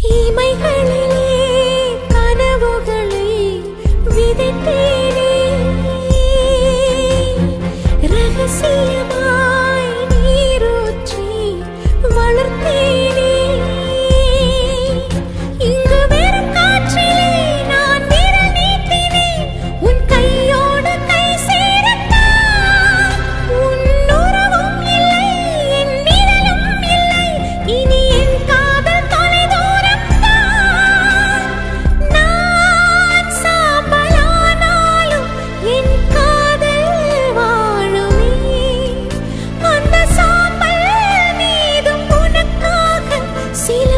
இமைகளிலே கனவுகளை விதைத்தேனே, ரகசியமாய் நீரூற்றி வளர்த்தேனே. இங்கு வெறும் காற்றிலே நான் விரல் நீட்டினேன், உன் கையோடு கை சேரத்தான். உன் உறவும் இல்லை, என் நிழலும் இல்லை, இனி என் காதல் தொலைதூரம்தான். நான் சாம்பலானாலும் என் காதல் வாழுமே. அந்த சாம்பல் மீதும் உனக்காக சில